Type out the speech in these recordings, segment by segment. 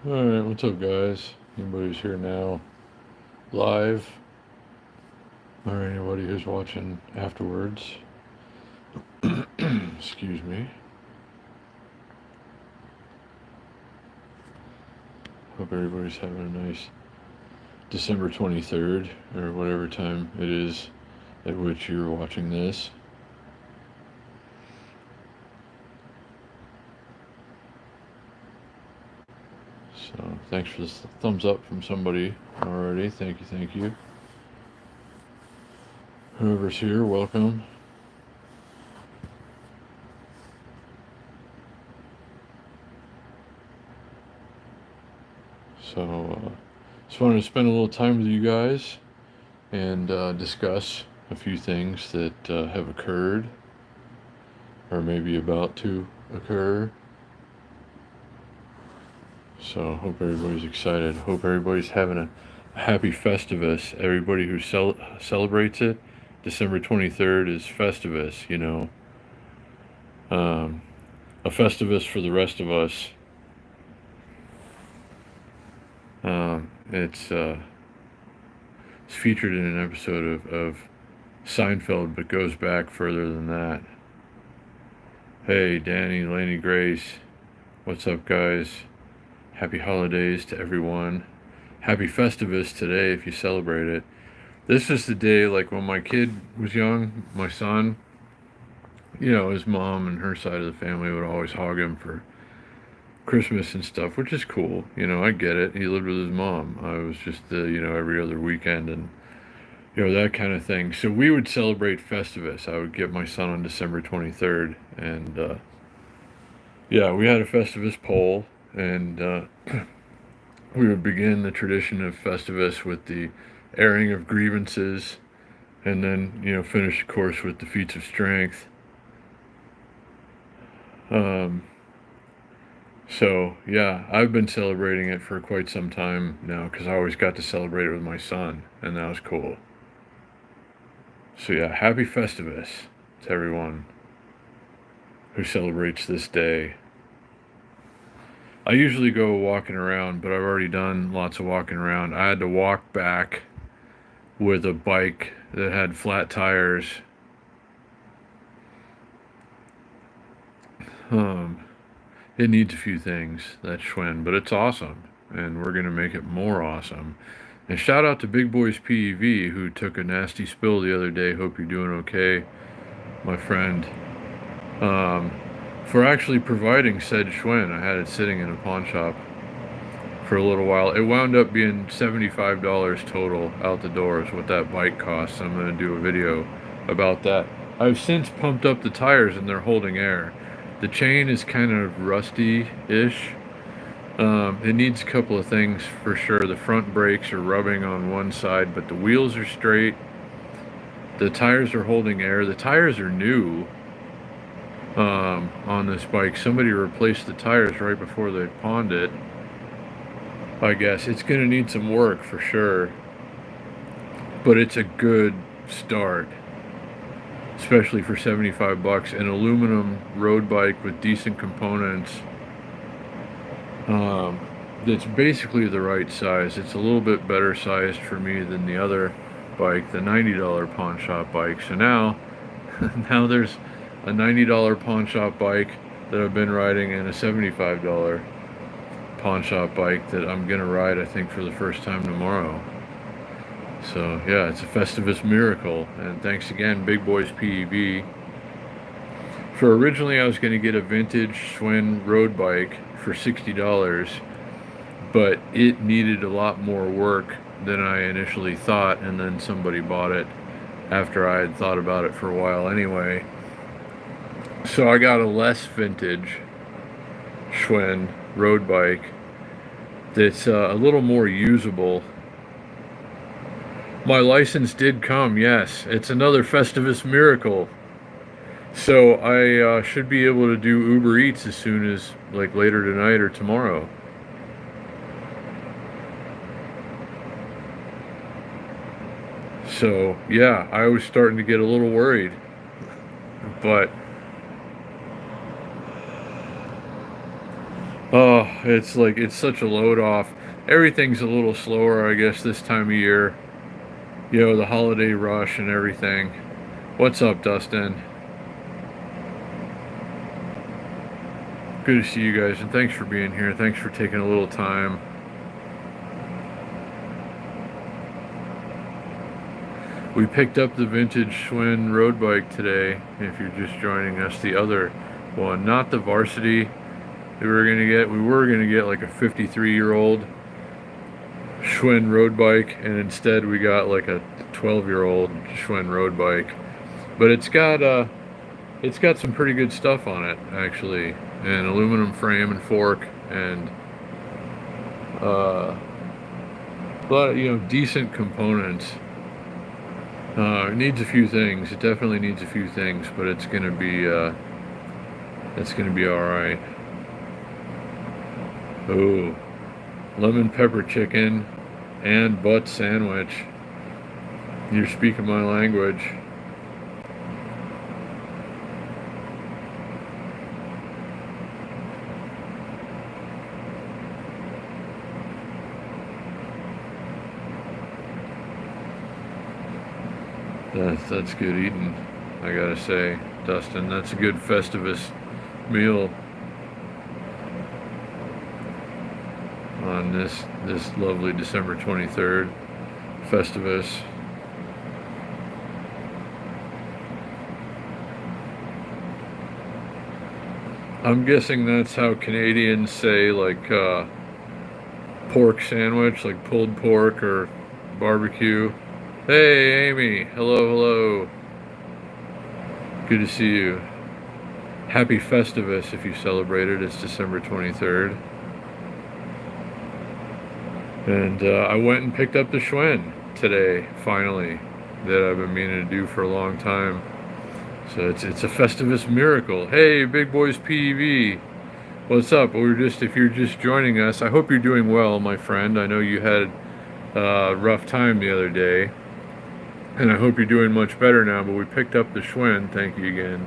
Alright, what's up, guys? Anybody's here now live, or anybody who's watching afterwards? Excuse me. Hope everybody's having a nice December 23rd, or whatever time it is at which you're watching this. So, thanks for this thumbs up from somebody already. Thank you, thank you. Whoever's here, welcome. So, just wanted to spend a little time with you guys and discuss a few things that have occurred or maybe about to occur. So, hope everybody's excited. Hope everybody's having a happy Festivus. Everybody who celebrates it, December 23rd is Festivus, you know. A Festivus for the rest of us. It's featured in an episode of Seinfeld, but goes back further than that. Hey, Danny, Laney, Grace, what's up, guys? Happy holidays to everyone. Happy Festivus today if you celebrate it. This is the day, like when my kid was young, my son, you know, his mom and her side of the family would always hog him for Christmas and stuff, which is cool. You know, I get it. He lived with his mom. I was just, every other weekend and, that kind of thing. So we would celebrate Festivus. I would get my son on December 23rd. And, we had a Festivus poll. And we would begin the tradition of Festivus with the airing of grievances. And then, finish, of course, with the feats of strength. So, yeah, I've been celebrating it for quite some time now because I always got to celebrate it with my son, and that was cool. So, yeah, happy Festivus to everyone who celebrates this day. I usually go walking around, but I've already done lots of walking around. I had to walk back with a bike that had flat tires. It needs a few things, that Schwinn, but it's awesome, and we're going to make it more awesome. And shout out to Big Boys PEV, who took a nasty spill the other day. Hope you're doing okay, my friend. For actually providing said Schwinn. I had it sitting in a pawn shop for a little while. It wound up being $75 total out the door is what that bike costs. I'm going to do a video about that. I've since pumped up the tires and they're holding air. The chain is kind of rusty-ish. It needs a couple of things for sure. The front brakes are rubbing on one side, but the wheels are straight. The tires are holding air. The tires are new on this bike. Somebody replaced the tires right before they pawned it. I guess it's going to need some work for sure, but it's a good start, especially for $75. An aluminum road bike with decent components. It's basically the right size. It's a little bit better sized for me than the other bike, the $90 pawn shop bike. So now there's a $90 pawn shop bike that I've been riding and a $75 pawn shop bike that I'm gonna ride, I think, for the first time tomorrow. So yeah, it's a Festivus Miracle, and thanks again, Big Boys PEV. For originally I was gonna get a vintage Schwinn road bike for $60, but it needed a lot more work than I initially thought, and then somebody bought it after I had thought about it for a while anyway. So I got a less vintage Schwinn road bike that's a little more usable. My license did come, yes. It's another Festivus Miracle. So I should be able to do Uber Eats as soon as, like, later tonight or tomorrow. So, yeah, I was starting to get a little worried. But, it's like, it's such a load off. Everything's a little slower, I guess, this time of year. You know, the holiday rush and everything. What's up, Dustin? Good to see you guys, and thanks for being here. Thanks for taking a little time. We picked up the vintage Schwinn road bike today, if you're just joining us. The other one, not the Varsity we were gonna get. We were gonna get like a 53-year-old Schwinn road bike, and instead we got like a 12-year-old Schwinn road bike. But it's got some pretty good stuff on it, actually. An aluminum frame and fork, and a lot of, you know, decent components. It needs a few things. It definitely needs a few things, but it's gonna be all right. Oh, lemon pepper chicken and butt sandwich. You're speaking my language. That's good eating, I gotta say, Dustin. That's a good Festivus meal on this lovely December 23rd, Festivus. I'm guessing that's how Canadians say, like, pork sandwich, like pulled pork or barbecue. Hey, Amy. Hello, hello. Good to see you. Happy Festivus if you celebrate it. It's December 23rd. And I went and picked up the Schwinn today, finally, that I've been meaning to do for a long time. So it's a Festivus Miracle. Hey, Big Boys PEV. What's up? If you're just joining us, I hope you're doing well, my friend. I know you had a rough time the other day, and I hope you're doing much better now, but we picked up the Schwinn. Thank you again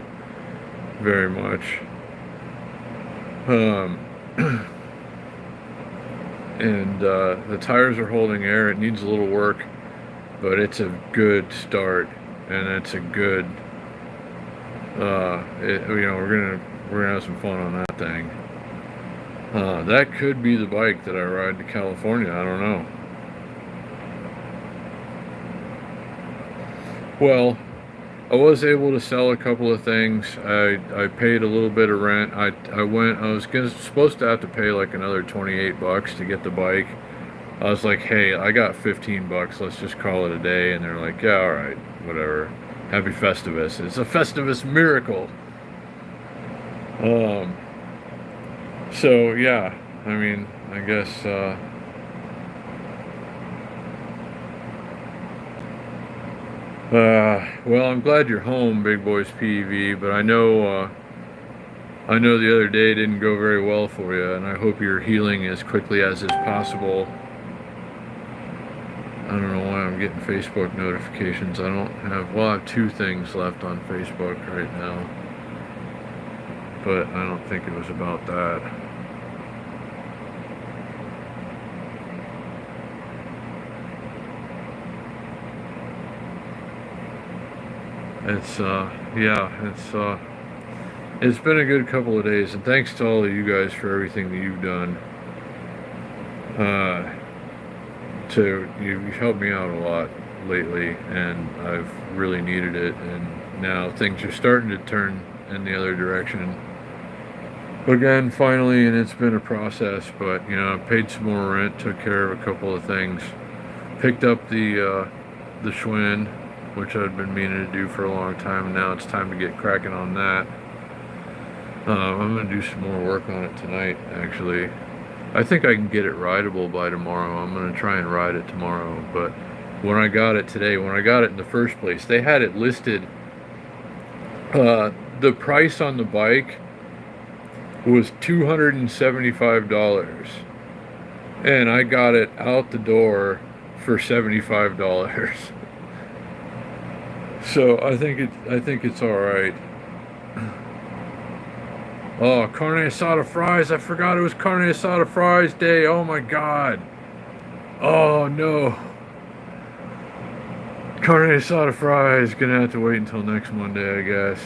very much. And the tires are holding air. It needs a little work, but it's a good start, and it's a good, you know, we're gonna have some fun on that thing. That could be the bike that I ride to California. I don't know. Well, I was able to sell a couple of things. I paid a little bit of rent. I was supposed to have to pay like another $28 to get the bike. I was like, hey, I got $15. Let's just call it a day. And they're like, yeah, all right, whatever. Happy Festivus. It's a Festivus Miracle. So yeah, I mean, I guess well, I'm glad you're home, Big Boys PEV, but I know the other day didn't go very well for you, and I hope you're healing as quickly as is possible. I don't know why I'm getting Facebook notifications. I have 2 things left on Facebook right now, but I don't think it was about that. It's been a good couple of days, and thanks to all of you guys for everything that you've done. You've helped me out a lot lately, and I've really needed it, and now things are starting to turn in the other direction again, finally, and it's been a process, but, you know, I paid some more rent, took care of a couple of things, picked up the Schwinn, which I'd been meaning to do for a long time, and now it's time to get cracking on that. I'm going to do some more work on it tonight, actually. I think I can get it rideable by tomorrow. I'm going to try and ride it tomorrow, but when I got it today, when I got it in the first place, they had it listed, the price on the bike was $275, and I got it out the door for $75. So I think it's all right. Oh, carne asada fries. I forgot it was carne asada fries day. Oh my god. Oh no. Carne asada fries. Gonna have to wait until next Monday, I guess.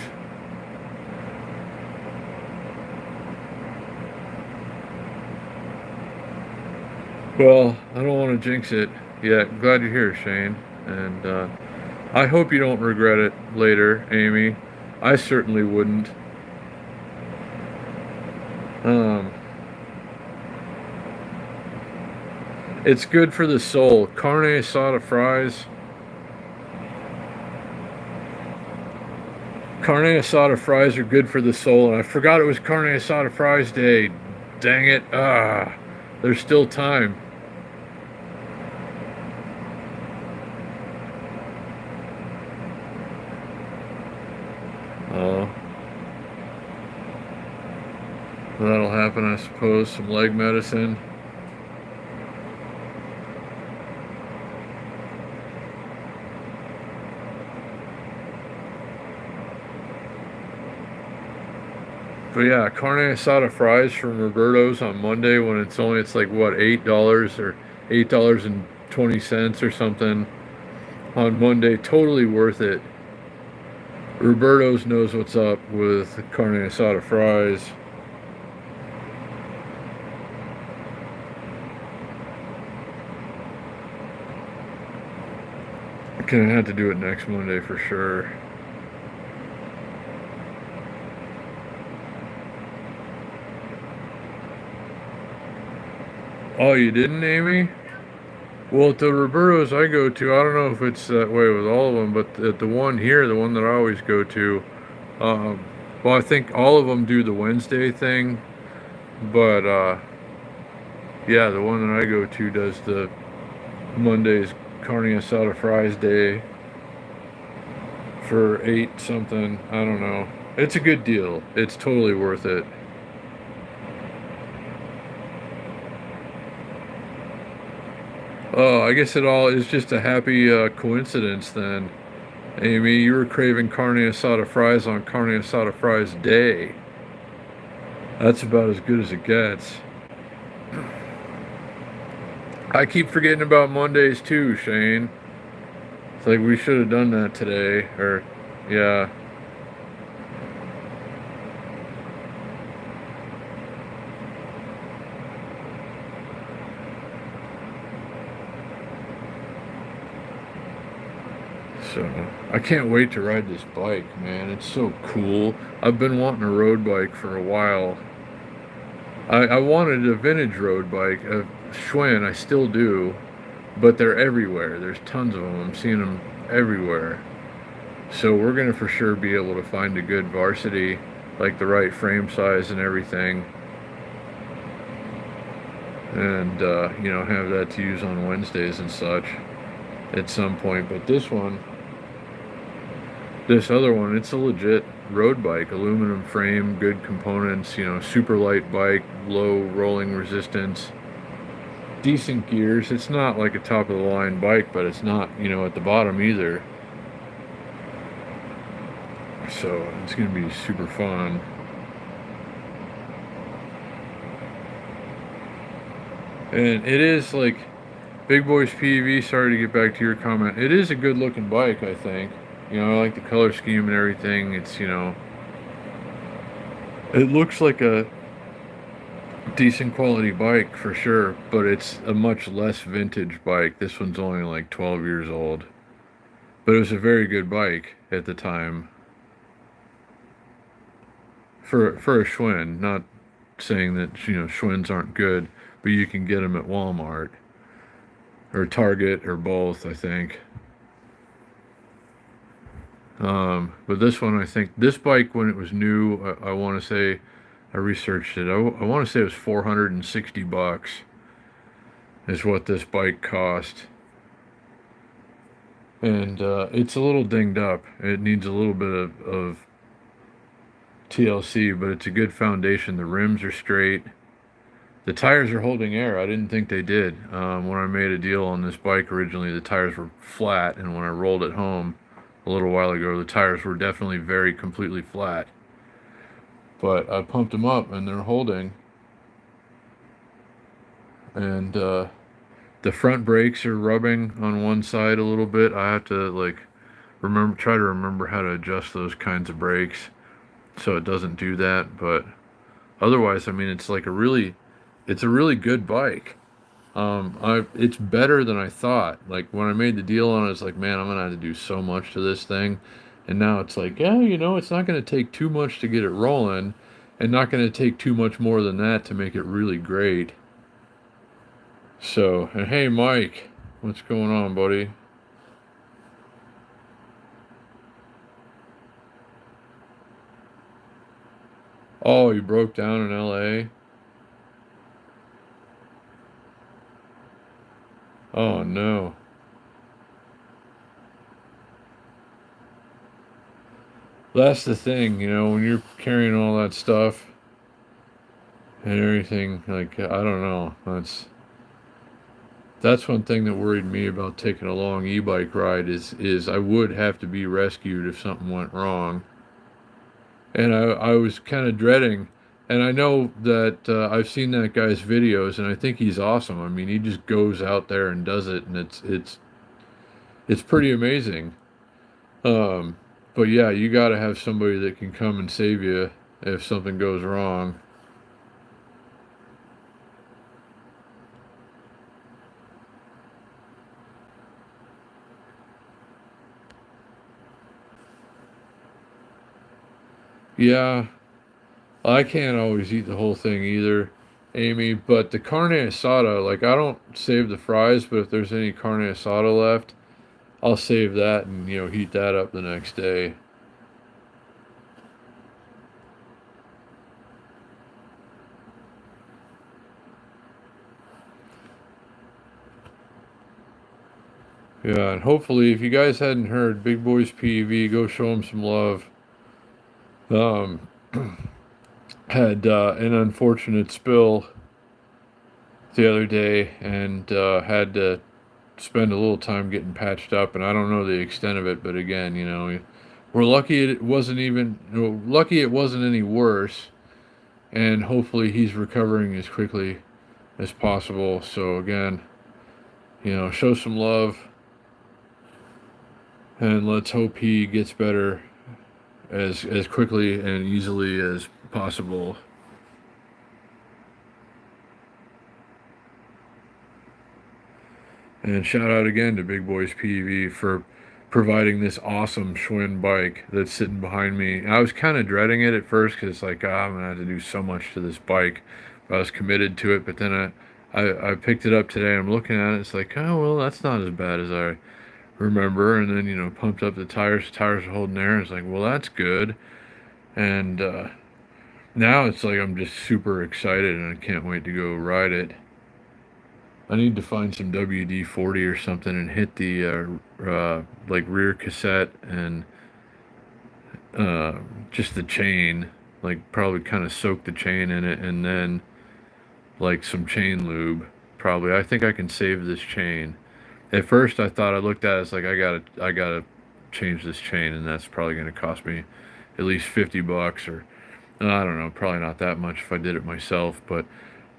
Well, I don't want to jinx it yet. Glad you're here, Shane. And I hope you don't regret it later, Amy. I certainly wouldn't. Um, it's good for the soul. Carne asada fries. Carne asada fries are good for the soul, and I forgot it was carne asada fries day. Dang it. There's still time. Oh, that'll happen, I suppose. Some leg medicine. But yeah, carne asada fries from Roberto's on Monday when it's like what, $8 or $8.20 or something on Monday. Totally worth it. Roberto's knows what's up with carne asada fries. Gonna have to do it next Monday for sure. Oh, you didn't, Amy? Well, at the Roberto's I go to, I don't know if it's that way with all of them, but at the one here, the one that I always go to, um, well, I think all of them do the Wednesday thing, but yeah, the one that I go to does the Monday's carne asada fries day for 8 something. I don't know. It's a good deal. It's totally worth it. Oh, I guess it all is just a happy coincidence then. Amy, you were craving carne asada fries on carne asada fries day. That's about as good as it gets. I keep forgetting about Mondays too, Shane. It's like we should have done that today. Or, yeah. So, I can't wait to ride this bike, man. It's so cool. I've been wanting a road bike for a while. I wanted a vintage road bike, a Schwinn, I still do, but they're everywhere. There's tons of them. I'm seeing them everywhere. So we're going to for sure be able to find a good varsity, like the right frame size and everything. And, have that to use on Wednesdays and such at some point. But this other one, it's a legit road bike, aluminum frame, good components, super light bike, low rolling resistance, decent gears. It's not like a top of the line bike, but it's not, at the bottom either. So it's going to be super fun. And it is like Big Boys PV, sorry to get back to your comment. It is a good looking bike, I think. I like the color scheme and everything. It's, it looks like a decent quality bike for sure, but it's a much less vintage bike. This one's only like 12 years old. But it was a very good bike at the time for a Schwinn. Not saying that, Schwinns aren't good, but you can get them at Walmart or Target or both, I think. But this one, I think, this bike when it was new, I want to say, I researched it. I want to say it was $460 is what this bike cost. And it's a little dinged up. It needs a little bit of TLC, but it's a good foundation. The rims are straight. The tires are holding air. I didn't think they did. When I made a deal on this bike originally, the tires were flat, and when I rolled it home a little while ago, the tires were definitely very completely flat. But I pumped them up and they're holding. And the front brakes are rubbing on one side a little bit. I have to like try to remember how to adjust those kinds of brakes so it doesn't do that. But otherwise, I mean, it's a really good bike. It's better than I thought. Like when I made the deal on it, it's like, man, I'm gonna have to do so much to this thing, and now it's like, yeah, it's not gonna take too much to get it rolling, and not gonna take too much more than that to make it really great. So, and hey, Mike, what's going on, buddy? Oh, you broke down in L.A. Oh no, that's the thing, when you're carrying all that stuff and everything. Like, I don't know, that's one thing that worried me about taking a long e-bike ride is I would have to be rescued if something went wrong. And I was kind of dreading, and I know that I've seen that guy's videos, and I think he's awesome. I mean, he just goes out there and does it, and it's pretty amazing. Um, but yeah, you got to have somebody that can come and save you if something goes wrong. Yeah, I can't always eat the whole thing either, Amy, but the carne asada, like I don't save the fries, but if there's any carne asada left, I'll save that and heat that up the next day. Yeah, and hopefully if you guys hadn't heard Big Boys PEV, go show him some love. Um had an unfortunate spill the other day and had to spend a little time getting patched up, and I don't know the extent of it, but again, we're lucky it wasn't even lucky it wasn't any worse, and hopefully he's recovering as quickly as possible. So again, show some love, and let's hope he gets better as quickly and easily as possible. And shout out again to Big Boys PV for providing this awesome Schwinn bike that's sitting behind me. I was kind of dreading it at first because it's like, I'm gonna have to do so much to this bike. But I was committed to it, but then I picked it up today. I'm looking at it. It's like, oh well, that's not as bad as I remember. And then pumped up the tires. Tires are holding air. It's like, well, that's good. And now it's like I'm just super excited and I can't wait to go ride it. I need to find some WD-40 or something and hit the like rear cassette and just the chain, like probably kind of soak the chain in it and then like some chain lube. Probably, I think I can save this chain. At first, I thought I looked at it, it's like I gotta change this chain, and that's probably going to cost me at least $50 or I don't know, probably not that much if I did it myself, but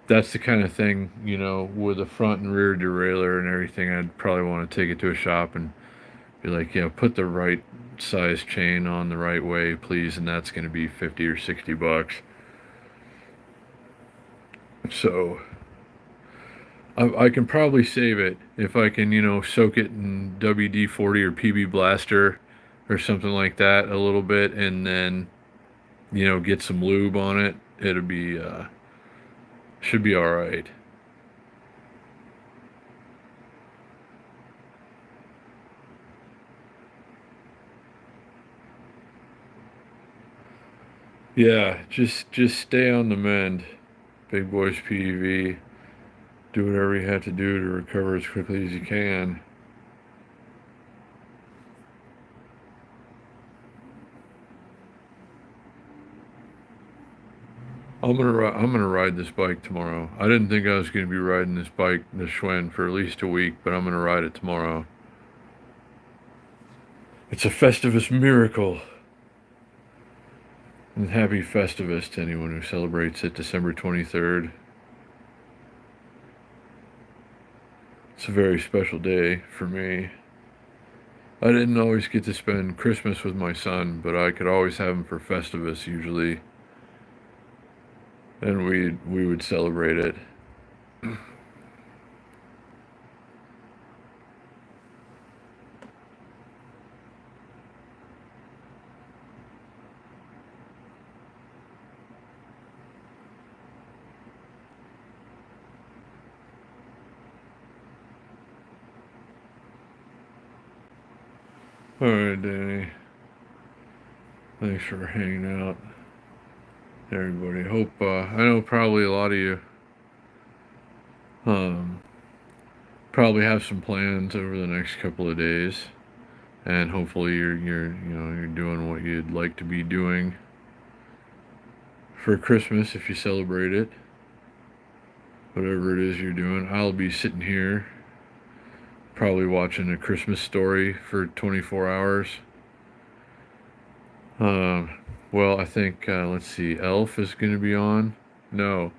that's the kind of thing, with the front and rear derailleur and everything, I'd probably want to take it to a shop and be like, put the right size chain on the right way, please, and that's going to be 50 or $60. So I can probably save it if I can, soak it in WD-40 or PB Blaster or something like that a little bit, and then, get some lube on it. It'll be, should be all right. Yeah, just stay on the mend, Big Boys PEV. Do whatever you have to do to recover as quickly as you can. I'm gonna ride this bike tomorrow. I didn't think I was gonna be riding this bike, the Schwinn, for at least a week, but I'm gonna ride it tomorrow. It's a Festivus Miracle. And happy Festivus to anyone who celebrates it December 23rd. It's a very special day for me. I didn't always get to spend Christmas with my son, but I could always have him for Festivus usually, and we would celebrate it. All right, Danny. Thanks for hanging out, everybody. Hope I know probably a lot of you um, probably have some plans over the next couple of days, and hopefully you're doing what you'd like to be doing for Christmas if you celebrate it. Whatever it is you're doing, I'll be sitting here probably watching A Christmas Story for 24 hours. Well, I think, let's see, Elf is going to be on. No,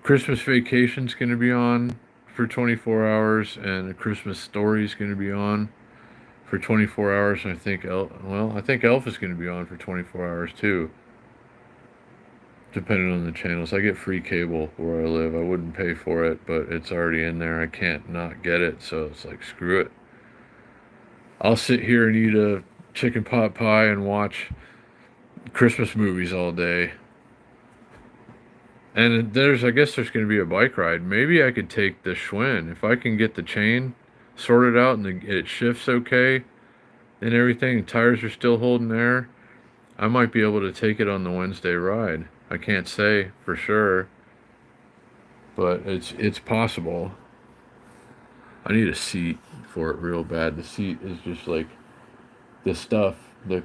Christmas Vacation's going to be on for 24 hours, and A Christmas Story is going to be on for 24 hours. And I think Elf is going to be on for 24 hours too, depending on the channels. I get free cable where I live. I wouldn't pay for it, but it's already in there. I can't not get it, so it's like, screw it. I'll sit here and eat a chicken pot pie and watch Christmas movies all day. And I guess there's going to be a bike ride. Maybe I could take the Schwinn. If I can get the chain sorted out and it shifts okay and everything, and tires are still holding air, I might be able to take it on the Wednesday ride. I can't say for sure, but it's possible. I need a seat for it real bad. The seat is just like the stuff, like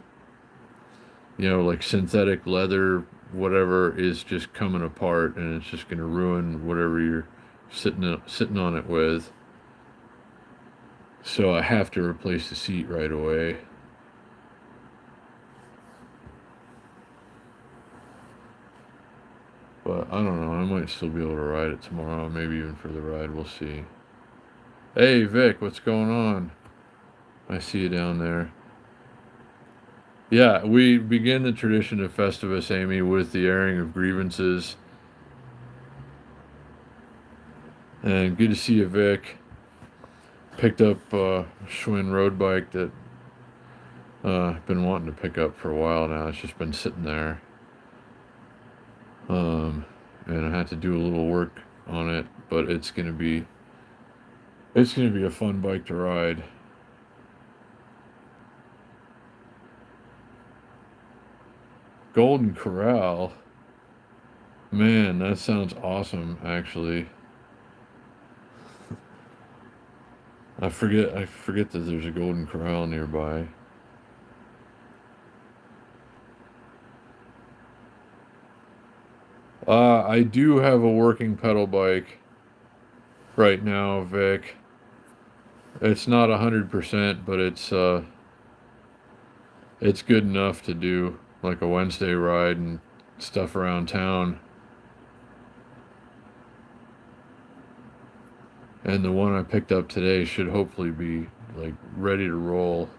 synthetic leather, whatever, is just coming apart, and it's just going to ruin whatever you're sitting on it with. So I have to replace the seat right away. But I don't know. I might still be able to ride it tomorrow. Maybe even for the ride. We'll see. Hey, Vic, what's going on? I see you down there. Yeah, we begin the tradition of Festivus, Amy, with the airing of grievances. And good to see you, Vic. Picked up a Schwinn road bike that I've been wanting to pick up for a while now. It's just been sitting there. And I had to do a little work on it, but it's gonna be a fun bike to ride. Golden Corral. Man, that sounds awesome, actually. I forget that there's a Golden Corral nearby. I do have a working pedal bike right now, Vic. It's not 100%, but it's good enough to do like a Wednesday ride and stuff around town. And the one I picked up today should hopefully be like ready to roll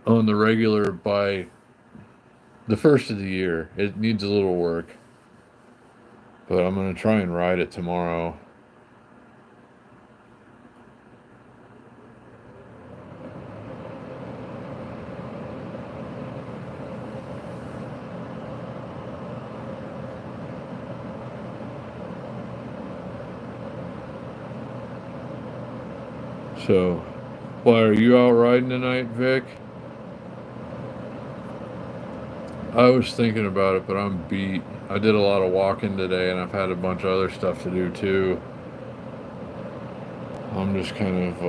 on the regular by the first of the year. It needs a little work, but I'm going to try and ride it tomorrow. So, why are you out riding tonight, Vic? I was thinking about it, but I'm beat. I did a lot of walking today, and I've had a bunch of other stuff to do too. I'm just kind of,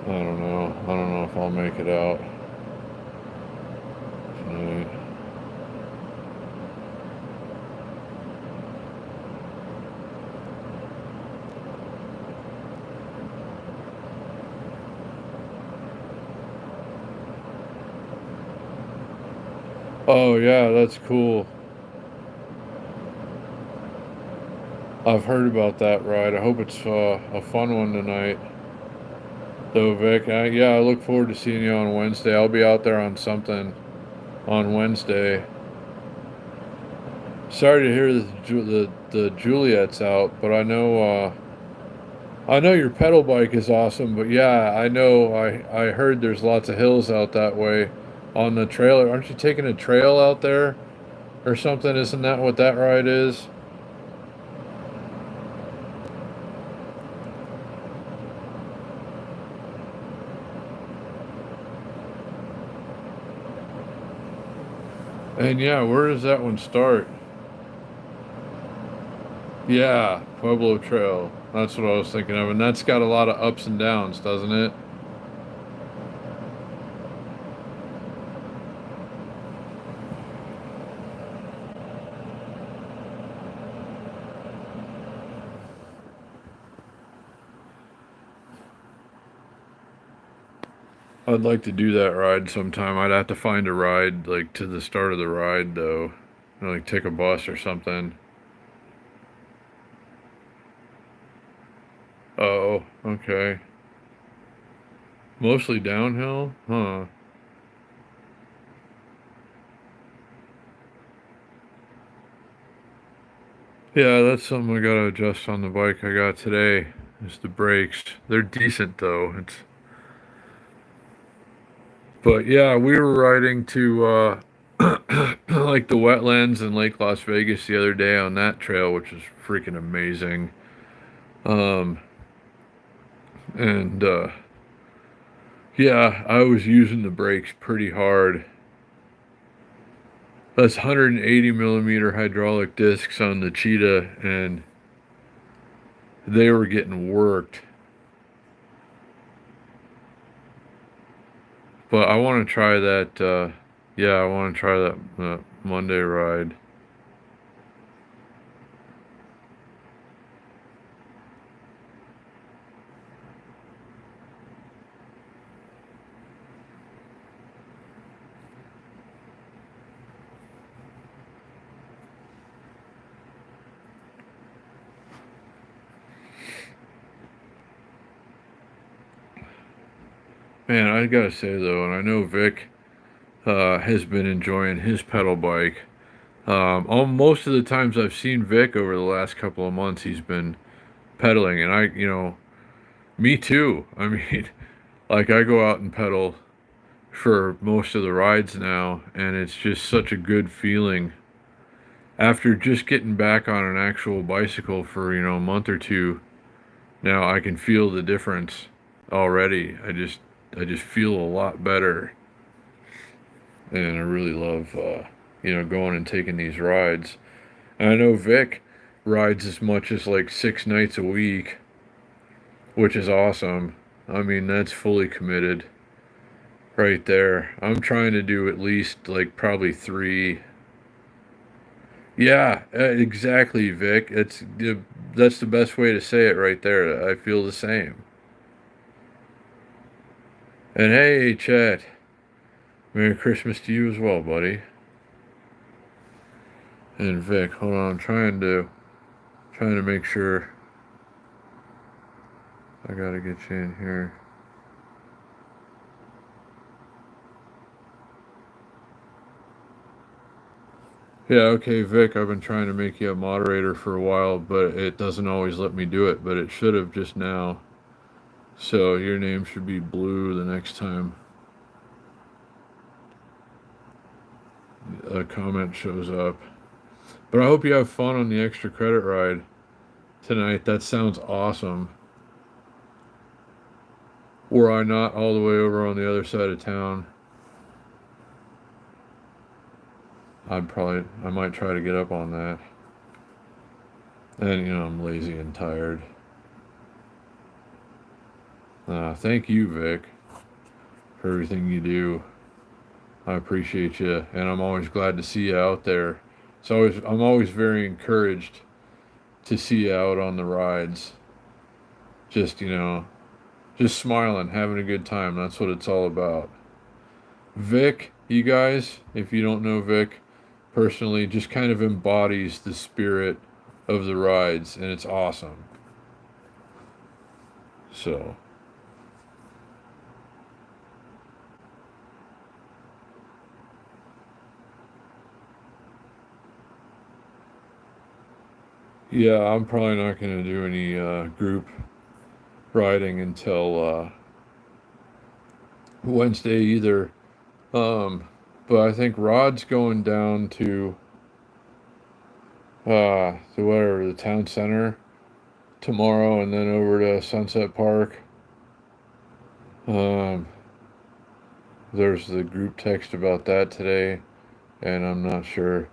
I don't know. I don't know if I'll make it out tonight. Oh yeah, that's cool. I've heard about that ride. I hope it's a fun one tonight. So Vic, yeah, I look forward to seeing you on Wednesday. I'll be out there on something on Wednesday. Sorry to hear the Juliet's out, but I know your pedal bike is awesome. But yeah, I know I heard there's lots of hills out that way on the trailer. Aren't you taking a trail out there or something? Isn't that what that ride is? And yeah, where does that one start? Yeah, Pueblo Trail. That's what I was thinking of, and that's got a lot of ups and downs, doesn't it? I'd like to do that ride sometime. I'd have to find a ride like to the start of the ride though. Like take a bus or something. Oh, okay. Mostly downhill? Huh. Yeah, that's something I gotta adjust on the bike I got today. Is the brakes. They're decent though. It's but yeah, we were riding to like the wetlands in Lake Las Vegas the other day on that trail, which is freaking amazing. Um and yeah, I was using the brakes pretty hard. That's 180 millimeter hydraulic discs on the Cheetah, and they were getting worked. But I want to try that. Yeah, I want to try that Monday ride. Man, I gotta say though, and I know Vic has been enjoying his pedal bike. Most of the times I've seen Vic over the last couple of months, he's been pedaling, and me too. I mean, like I go out and pedal for most of the rides now, and it's just such a good feeling after just getting back on an actual bicycle for a month or two. Now I can feel the difference already. I just feel a lot better, and I really love going and taking these rides. And I know Vic rides as much as like 6 nights a week, which is awesome. I mean, that's fully committed right there. I'm trying to do at least like probably three. Yeah, exactly, Vic. That's the best way to say it right there. I feel the same. And hey, Chad, Merry Christmas to you as well, buddy. And Vic, hold on, I'm trying to make sure I gotta get you in here. Yeah, okay, Vic, I've been trying to make you a moderator for a while, but it doesn't always let me do it, but it should have just now. So your name should be blue the next time a comment shows up. But I hope you have fun on the extra credit ride tonight. That sounds awesome. Were I not all the way over on the other side of town, I might try to get up on that. And I'm lazy and tired. Thank you, Vic, for everything you do. I appreciate you, and I'm always glad to see you out there. I'm always very encouraged to see you out on the rides. Just just smiling, having a good time. That's what it's all about. Vic e-guys, if you don't know Vic personally, just kind of embodies the spirit of the rides, and it's awesome. So, yeah, I'm probably not going to do any group riding until Wednesday either. Um, but I think Rod's going down to whatever, the town center tomorrow, and then over to Sunset Park. Um, there's the group text about that today, and I'm not sure.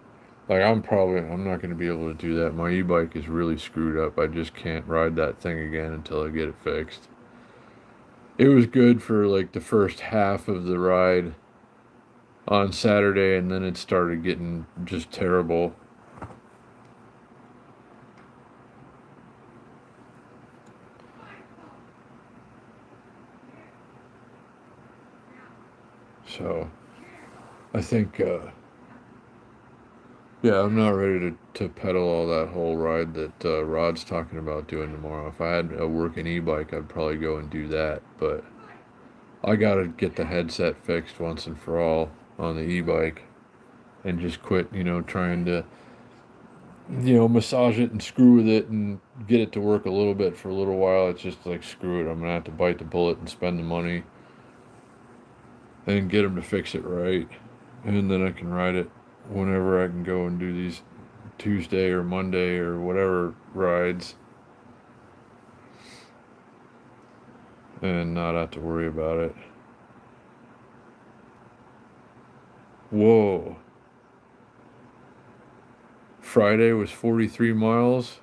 Like, I'm not going to be able to do that. My e-bike is really screwed up. I just can't ride that thing again until I get it fixed. It was good for like the first half of the ride on Saturday, and then it started getting just terrible. So I think, yeah, I'm not ready to pedal all that whole ride that Rod's talking about doing tomorrow. If I had a working e-bike, I'd probably go and do that. But I gotta get the headset fixed once and for all on the e-bike, and just quit, trying to, massage it and screw with it and get it to work a little bit for a little while. It's just like, screw it. I'm gonna have to bite the bullet and spend the money and get them to fix it right, and then I can ride it whenever I can go and do these Tuesday or Monday or whatever rides, and not have to worry about it. Whoa. Friday was 43 miles.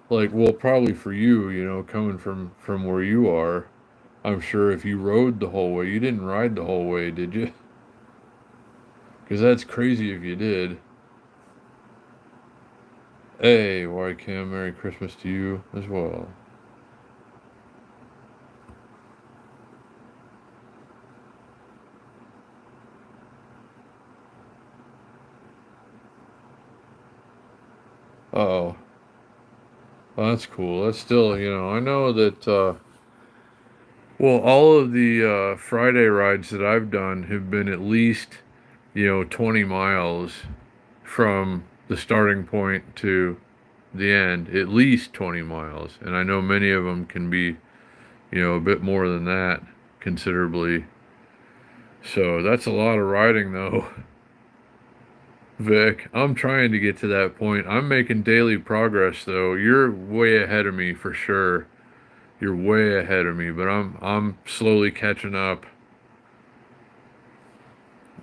Like, well, probably for you, coming from where you are, I'm sure if you rode the whole way, you didn't ride the whole way, did you? Because that's crazy if you did. Hey, why Cam, Merry Christmas to you as well. Oh, well, that's cool. That's still, I know that, well, all of the Friday rides that I've done have been at least, 20 miles from the starting point to the end, at least 20 miles. And I know many of them can be, a bit more than that, considerably. So that's a lot of riding, though. Vic, I'm trying to get to that point. I'm making daily progress, though. You're way ahead of me for sure. You're way ahead of me, but I'm slowly catching up.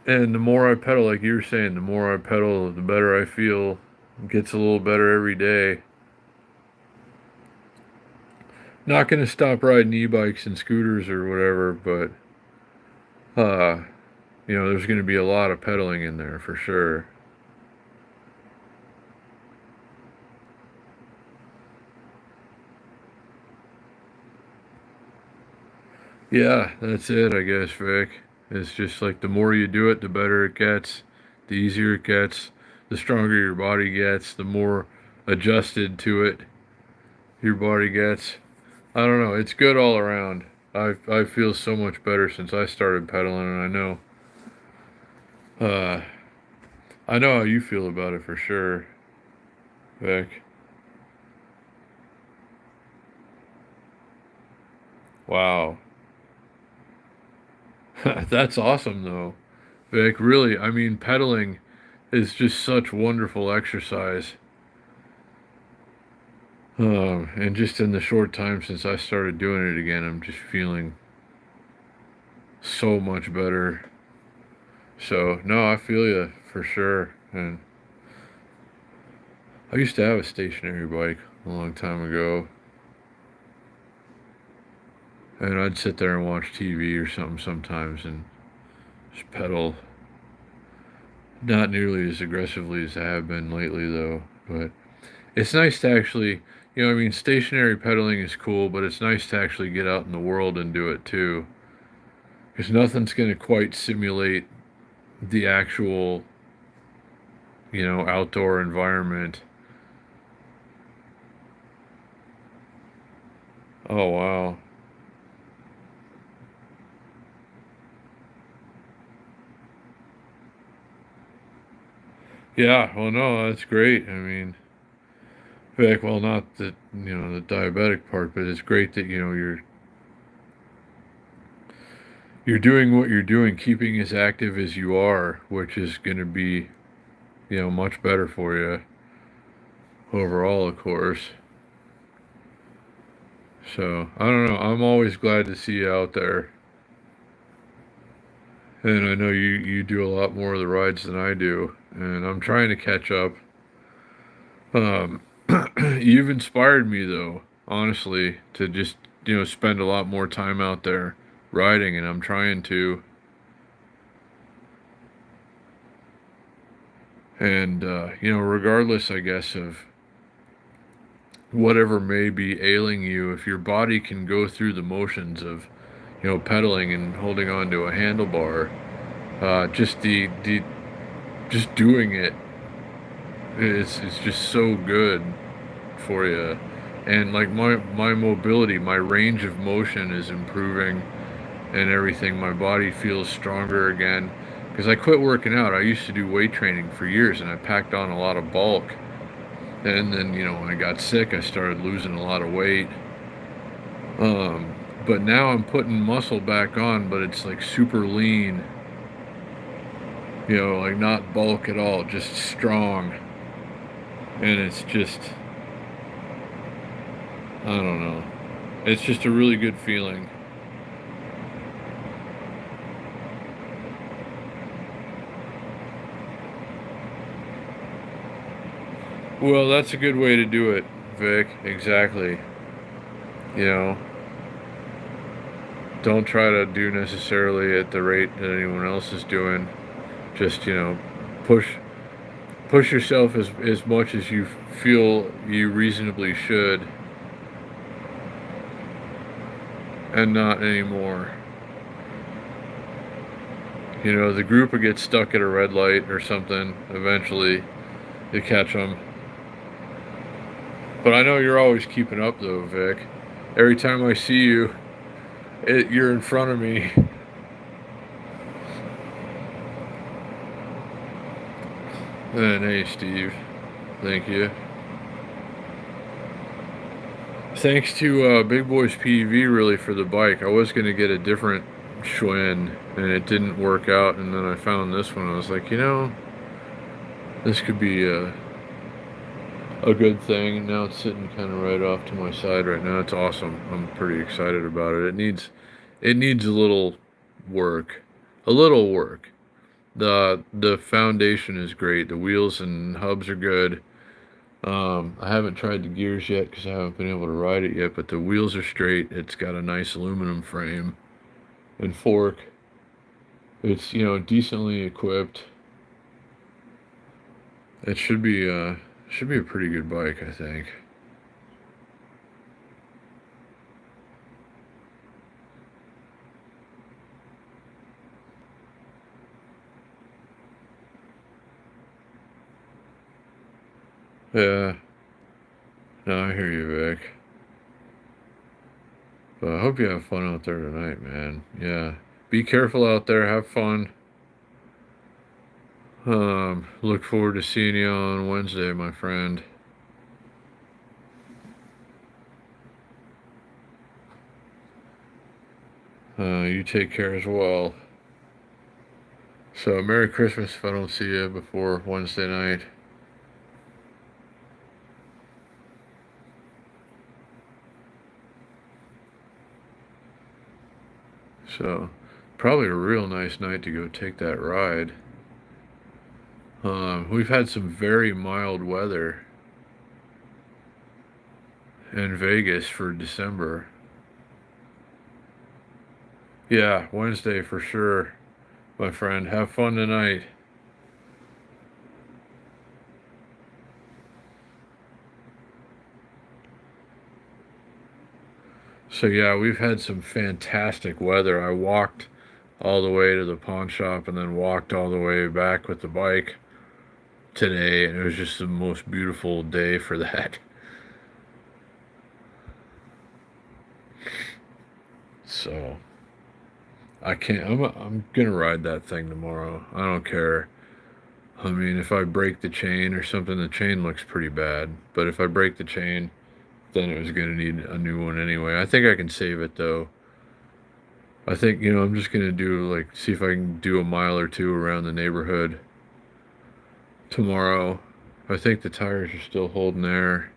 And the more I pedal, like you were saying, the more I pedal, the better I feel. It gets a little better every day. Not gonna stop riding e-bikes and scooters or whatever, but there's gonna be a lot of pedaling in there for sure. Yeah, that's it, I guess, Vic. It's just like the more you do it, the better it gets, the easier it gets, the stronger your body gets, the more adjusted to it your body gets. I don't know, it's good all around. I feel so much better since I started pedaling, and uh I know how you feel about it for sure, Vic. Wow. That's awesome though. Vic, really, I mean, pedaling is just such wonderful exercise. And just in the short time since I started doing it again, I'm just feeling so much better. So, no, I feel you for sure. And I used to have a stationary bike a long time ago. And I'd sit there and watch TV or something sometimes and just pedal. Not nearly as aggressively as I have been lately, though. But it's nice to actually, I mean, stationary pedaling is cool, but it's nice to actually get out in the world and do it too. Because nothing's going to quite simulate the actual, outdoor environment. Oh, wow. Yeah, well, no, that's great. I mean, heck, well, not the, the diabetic part, but it's great that, you're doing what you're doing, keeping as active as you are, which is going to be, much better for you overall, of course. So, I don't know. I'm always glad to see you out there. And I know you do a lot more of the rides than I do. And I'm trying to catch up. Um, you've inspired me, though, honestly, to just, spend a lot more time out there riding. And I'm trying to. And, regardless, I guess, of whatever may be ailing you, if your body can go through the motions of, pedaling and holding on to a handlebar, just the just doing it, it's just so good for you. And like my mobility, my range of motion is improving and everything. My body feels stronger again because I quit working out. I used to do weight training for years and I packed on a lot of bulk. And then, when I got sick, I started losing a lot of weight. Um, but now I'm putting muscle back on, but it's like super lean, like not bulk at all, just strong. And it's just, I don't know. It's just a really good feeling. Well, that's a good way to do it, Vic. Exactly. You know, don't try to do necessarily at the rate that anyone else is doing. Just, push push yourself as much as you feel you reasonably should and not anymore. The group will get stuck at a red light or something eventually. You catch them. But I know you're always keeping up though, Vic. Every time I see you, you're in front of me. And hey, Steve, thank you. Thanks to Big Boy's PV really for the bike. I was gonna get a different Schwinn, and it didn't work out. And then I found this one. I was like, this could be a good thing. Now it's sitting kind of right off to my side right now. It's awesome. I'm pretty excited about it. It needs a little work, a little work. The foundation is great. The wheels and hubs are good. I haven't tried the gears yet because I haven't been able to ride it yet, but the wheels are straight. It's got a nice aluminum frame and fork. It's, decently equipped. It should be a pretty good bike, I think. Yeah, no, I hear you, Vic. But I hope you have fun out there tonight, man. Yeah. Be careful out there, have fun. Look forward to seeing you on Wednesday, my friend. You take care as well. So, Merry Christmas if I don't see you before Wednesday night. So, probably a real nice night to go take that ride. We've had some very mild weather in Vegas for December. Yeah, Wednesday for sure, my friend. Have fun tonight. So, yeah, we've had some fantastic weather. I walked all the way to the pawn shop and then walked all the way back with the bike today, and it was just the most beautiful day for that. So I can't. I'm gonna ride that thing tomorrow. I don't care. I mean, if I break the chain or something, the chain looks pretty bad. But if I break the chain, then it was gonna need a new one anyway. I think I can save it though. I think, I'm just gonna do like see if I can do a mile or two around the neighborhood tomorrow. I think the tires are still holding air,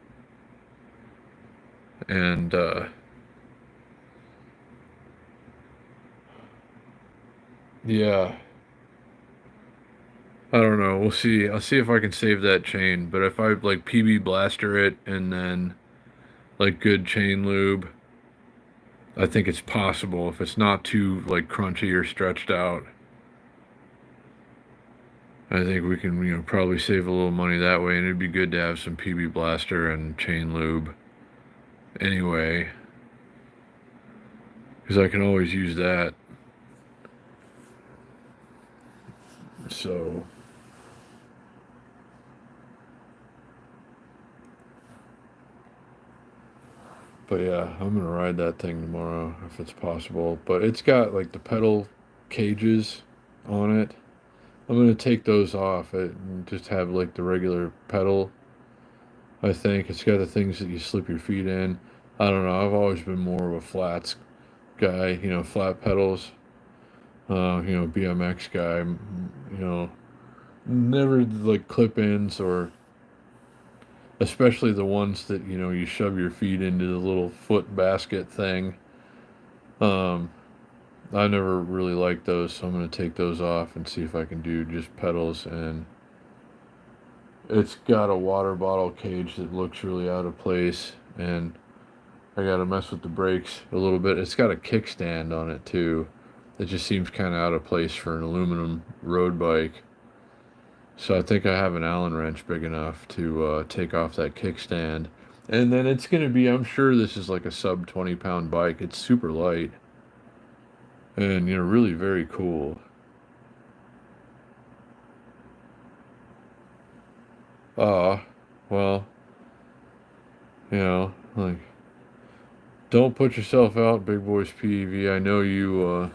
and yeah, I don't know. We'll see. I'll see if I can save that chain. But if I like PB blaster it and then like good chain lube, I think it's possible if it's not too like crunchy or stretched out. I think we can, probably save a little money that way, and it'd be good to have some PB blaster and chain lube anyway, because I can always use that. So, but yeah, I'm gonna ride that thing tomorrow if it's possible. But it's got like the pedal cages on it. I'm gonna take those off and just have like the regular pedal. I think it's got the things that you slip your feet in. I don't know. I've always been more of a flats guy, flat pedals. BMX guy. Never like clip-ins, or especially the ones that you shove your feet into the little foot basket thing. Um, I never really liked those, so I'm gonna take those off and see if I can do just pedals. And it's got a water bottle cage that looks really out of place, and I gotta mess with the brakes a little bit. It's got a kickstand on it too. It just seems kind of out of place for an aluminum road bike. So I think I have an Allen wrench big enough to take off that kickstand. And then it's going to be, I'm sure this is like a sub 20-pound bike. It's super light and, really very cool. Well, like, don't put yourself out, Big Boys PEV. I know you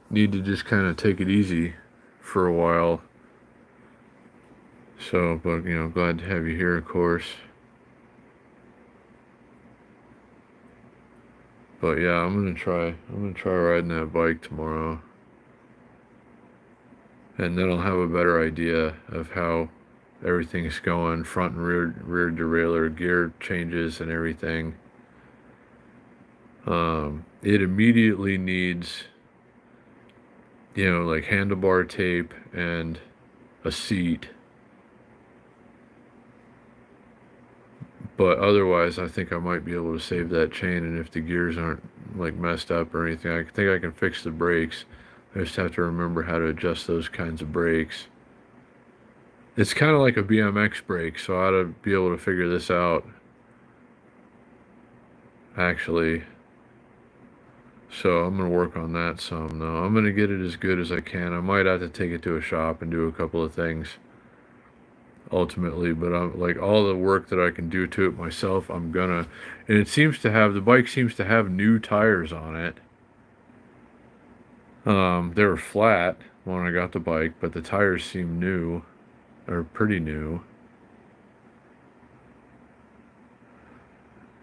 need to just kind of take it easy for a while. So, but, glad to have you here, of course. But yeah, I'm gonna try riding that bike tomorrow. And then I'll have a better idea of how everything's going, front and rear derailleur, gear changes and everything. It immediately needs, like handlebar tape and a seat. But otherwise, I think I might be able to save that chain, and if the gears aren't like messed up or anything, I think I can fix the brakes. I just have to remember how to adjust those kinds of brakes. It's kind of like a BMX brake, so I ought to be able to figure this out, actually. So I'm going to work on that some, though. I'm going to get it as good as I can. I might have to take it to a shop and do a couple of things ultimately, but I'm like all the work that I can do to it myself, I'm gonna. And the bike seems to have new tires on it. They were flat when I got the bike, but the tires seem new, or pretty new.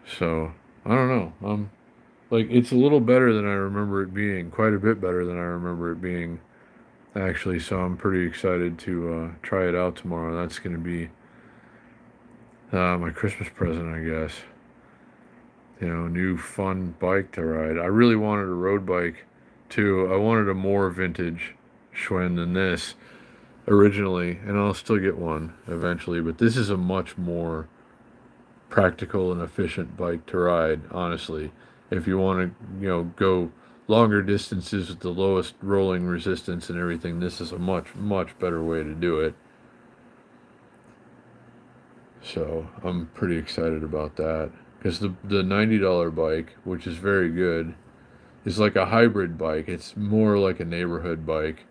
So I don't know. Like, it's a little better than I remember it being, quite a bit better than I remember it being, actually. So I'm pretty excited to try it out tomorrow. That's gonna be my Christmas present, I guess. New fun bike to ride. I really wanted a road bike too. I wanted a more vintage Schwinn than this originally, and I'll still get one eventually, but this is a much more practical and efficient bike to ride, honestly. If you want to, go longer distances with the lowest rolling resistance and everything, this is a much, much better way to do it. So I'm pretty excited about that. Because the $90 bike, which is very good, is like a hybrid bike. It's more like a neighborhood bike,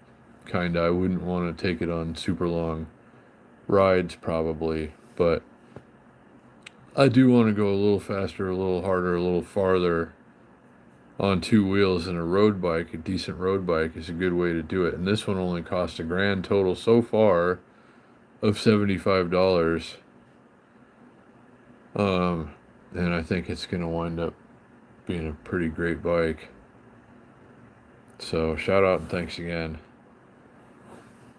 kind of. I wouldn't want to take it on super long rides probably, but I do want to go a little faster, a little harder, a little farther on two wheels, and a road bike, a decent road bike, is a good way to do it. And this one only cost a grand total so far of $75. Um, and I think it's going to wind up being a pretty great bike. So shout out and thanks again,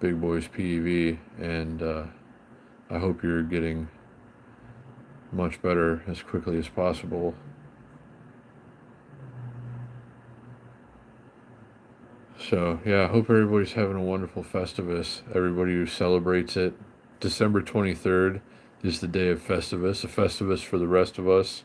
Big Boys PEV, and I hope you're getting much better as quickly as possible. So yeah, I hope everybody's having a wonderful Festivus. Everybody who celebrates it. December 23rd is the day of Festivus, a Festivus for the rest of us.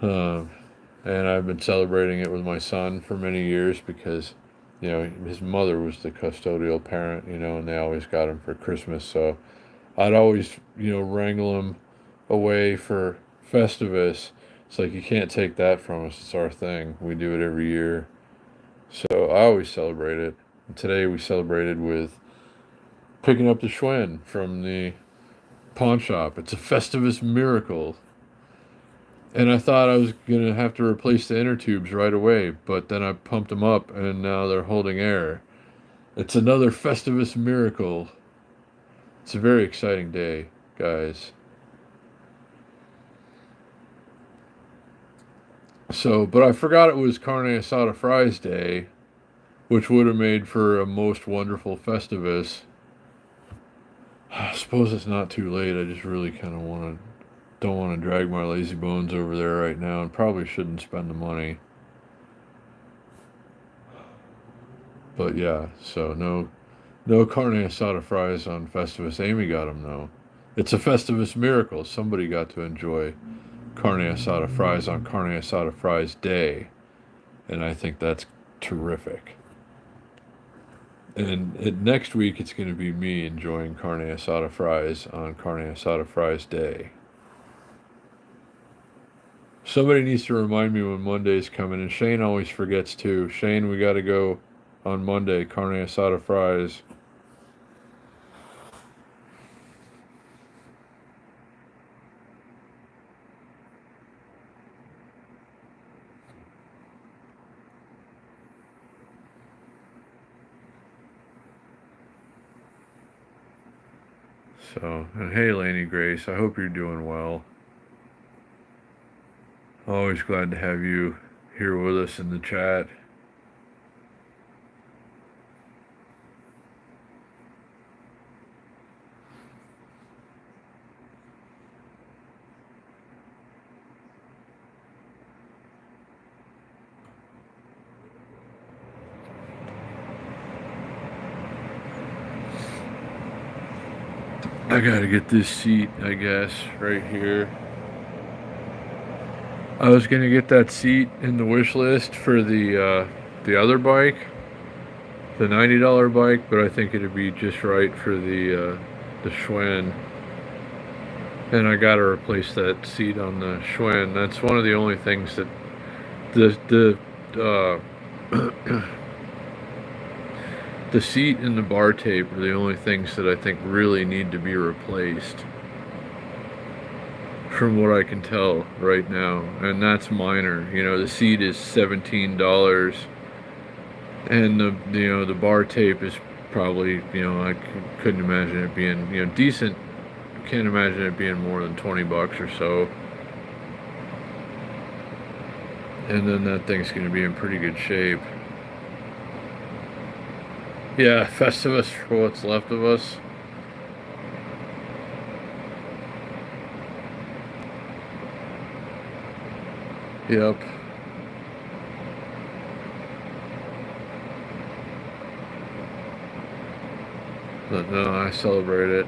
And I've been celebrating it with my son for many years because, you know, his mother was the custodial parent, you know, and they always got him for Christmas. So I'd always, you know, wrangle him away for Festivus. It's like, you can't take that from us. It's our thing. We do it every year. So I always celebrate it. And today we celebrated with picking up the Schwinn from the pawn shop. It's a Festivus Miracle. And I thought I was going to have to replace the inner tubes right away, but then I pumped them up and now they're holding air. It's another Festivus Miracle. It's a very exciting day, guys. So, but I forgot it was Carne Asada Fries Day, which would have made for a most wonderful Festivus. I suppose it's not too late. I just really kind of don't want to drag my lazy bones over there right now, and probably shouldn't spend the money. But yeah, so no carne asada fries on Festivus. Amy got them though. It's a Festivus Miracle. Somebody got to enjoy carne asada fries on Carne Asada Fries Day, and I think that's terrific. And next week it's going to be me enjoying carne asada fries on Carne Asada Fries Day. Somebody needs to remind me when Monday's coming, and Shane always forgets too. Shane, we got to go on Monday, carne asada fries. So, and hey, Laney Grace, I hope you're doing well. Always glad to have you here with us in the chat. I gotta get this seat, I guess, right here. I was gonna get that seat in the wish list for the other bike, the $90 bike, but I think it'd be just right for the Schwinn. And I gotta replace that seat on the Schwinn. That's one of the only things that the the seat and the bar tape are the only things that I think really need to be replaced, from what I can tell right now, and that's minor. You know, the seat is $17, and the bar tape is probably, I couldn't imagine it being decent. Can't imagine it being more than $20 or so. And then that thing's going to be in pretty good shape. Yeah, Festivus for what's left of us. Yep. But no, I celebrate it.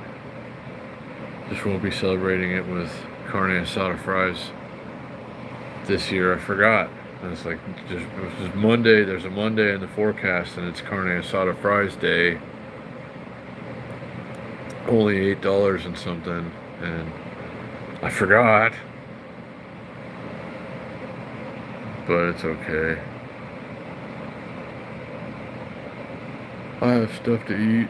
Just won't be celebrating it with carne asada fries this year. I forgot. And it's like, just Monday. There's a Monday in the forecast, and it's carne asada fries day. Only $8 and something, and I forgot. but it's okay. I have stuff to eat.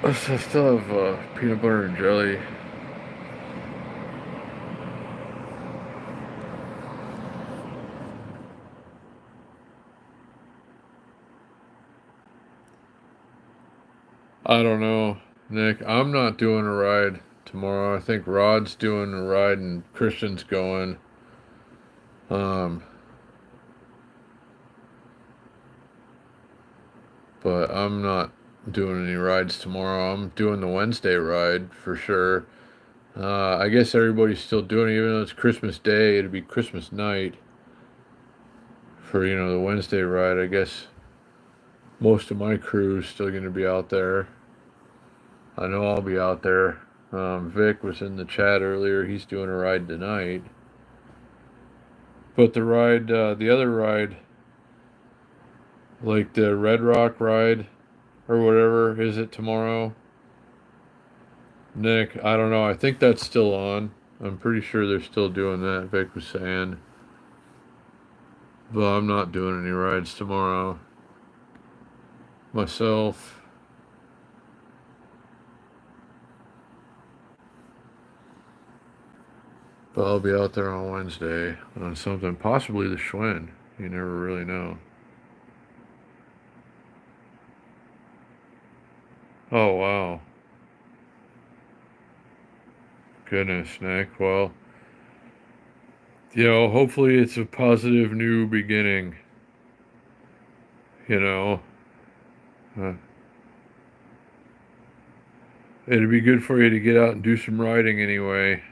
I still have peanut butter and jelly. I don't know, Nick. I'm not doing a ride tomorrow. I think Rod's doing a ride and Christian's going. Um, but I'm not doing any rides tomorrow. I'm doing the Wednesday ride for sure. I guess everybody's still doing it, even though it's Christmas Day. It'll be Christmas night for the Wednesday ride. I guess most of my crew is still going to be out there. I know I'll be out there. Vic was in the chat earlier. He's doing a ride tonight. But the other ride, like the Red Rock ride or whatever, is it tomorrow? Nick, I don't know. I think that's still on. I'm pretty sure they're still doing that, Vic was saying. But I'm not doing any rides tomorrow. Myself. But I'll be out there on Wednesday on something, possibly the Schwinn. You never really know. Oh, wow. Goodness, Nick. Well, hopefully it's a positive new beginning. You know, uh, it'd be good for you to get out and do some riding anyway.